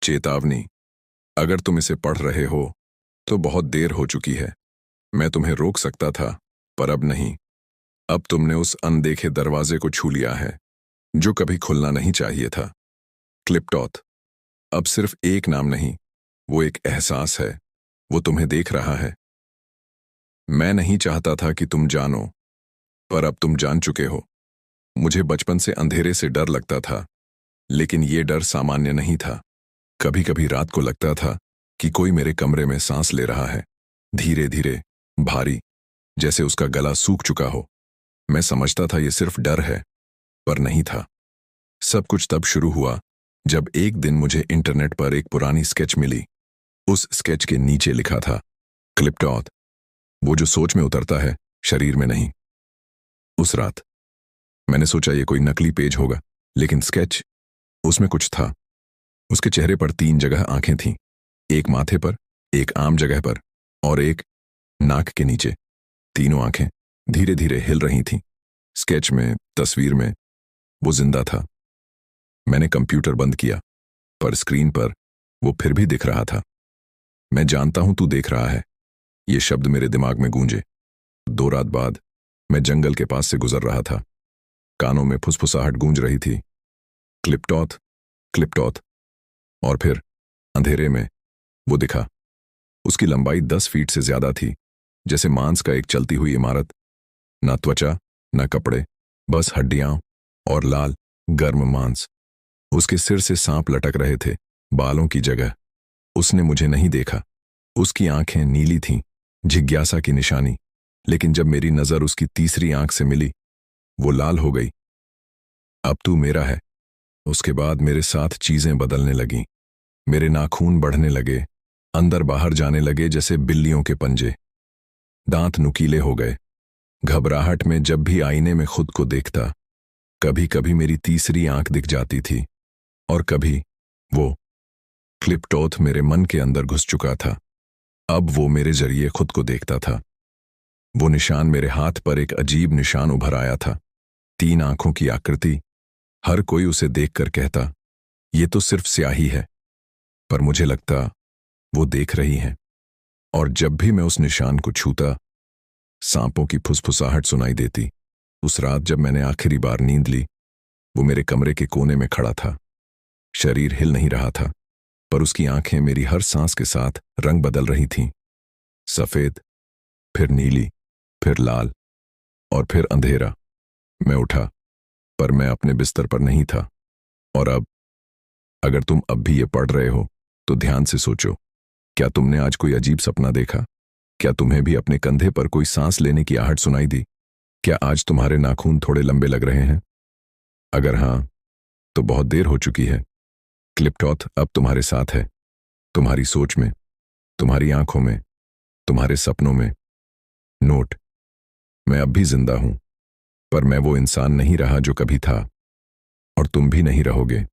चेतावनी, अगर तुम इसे पढ़ रहे हो तो बहुत देर हो चुकी है। मैं तुम्हें रोक सकता था, पर अब नहीं। अब तुमने उस अनदेखे दरवाजे को छू लिया है जो कभी खुलना नहीं चाहिए था। क्लिप्टोथ अब सिर्फ एक नाम नहीं, वो एक एहसास है। वो तुम्हें देख रहा है। मैं नहीं चाहता था कि तुम जानो, पर अब तुम जान चुके हो। मुझे बचपन से अंधेरे से डर लगता था, लेकिन ये डर सामान्य नहीं था। कभी कभी रात को लगता था कि कोई मेरे कमरे में सांस ले रहा है, धीरे धीरे, भारी, जैसे उसका गला सूख चुका हो। मैं समझता था ये सिर्फ डर है, पर नहीं था। सब कुछ तब शुरू हुआ जब एक दिन मुझे इंटरनेट पर एक पुरानी स्केच मिली। उस स्केच के नीचे लिखा था, क्लिप्टोथ, वो जो सोच में उतरता है, शरीर में नहीं। उस रात मैंने सोचा ये कोई नकली पेज होगा, लेकिन स्केच, उसमें कुछ था। उसके चेहरे पर 3 जगह आंखें थीं, एक माथे पर, एक आम जगह पर और एक नाक के नीचे। तीनों आंखें धीरे धीरे हिल रही थीं। स्केच में, तस्वीर में, वो जिंदा था। मैंने कंप्यूटर बंद किया, पर स्क्रीन पर वो फिर भी दिख रहा था। मैं जानता हूं तू देख रहा है, ये शब्द मेरे दिमाग में गूंजे। 2 रात बाद मैं जंगल के पास से गुजर रहा था। कानों में फुसफुसाहट गूंज रही थी, क्लिप्टोथ, क्लिप्टोथ। और फिर अंधेरे में वो दिखा। उसकी लंबाई 10 फीट से ज्यादा थी, जैसे मांस का एक चलती हुई इमारत। ना त्वचा, ना कपड़े, बस हड्डियां और लाल, गर्म मांस। उसके सिर से सांप लटक रहे थे, बालों की जगह। उसने मुझे नहीं देखा। उसकी आंखें नीली थीं, जिज्ञासा की निशानी। लेकिन जब मेरी नजर उसकी तीसरी आंख से मिली, वो लाल हो गई। अब तू मेरा है। उसके बाद मेरे साथ चीजें बदलने लगीं। मेरे नाखून बढ़ने लगे, अंदर बाहर जाने लगे जैसे बिल्लियों के पंजे। दांत नुकीले हो गए। घबराहट में जब भी आईने में खुद को देखता, कभी कभी मेरी तीसरी आंख दिख जाती थी, और कभी वो क्लिप्टोथ मेरे मन के अंदर घुस चुका था। अब वो मेरे जरिए खुद को देखता था। वो निशान मेरे हाथ पर एक अजीब निशान उभर आया था। 3 आंखों की आकृति। हर कोई उसे देखकर कहता, ये तो सिर्फ स्याही है, पर मुझे लगता वो देख रही है। और जब भी मैं उस निशान को छूता, सांपों की फुसफुसाहट सुनाई देती। उस रात जब मैंने आखिरी बार नींद ली, वो मेरे कमरे के कोने में खड़ा था। शरीर हिल नहीं रहा था, पर उसकी आंखें मेरी हर सांस के साथ रंग बदल रही थीं। सफेद, फिर नीली, फिर लाल, और फिर अंधेरा। मैं उठा, पर मैं अपने बिस्तर पर नहीं था। और अब, अगर तुम अब भी ये पढ़ रहे हो, तो ध्यान से सोचो। क्या तुमने आज कोई अजीब सपना देखा? क्या तुम्हें भी अपने कंधे पर कोई सांस लेने की आहट सुनाई दी? क्या आज तुम्हारे नाखून थोड़े लंबे लग रहे हैं? अगर हां, तो बहुत देर हो चुकी है। क्लिप्टोथ अब तुम्हारे साथ है, तुम्हारी सोच में, तुम्हारी आंखों में, तुम्हारे सपनों में। नोट, मैं अब भी जिंदा हूं, पर मैं वो इंसान नहीं रहा जो कभी था, और तुम भी नहीं रहोगे।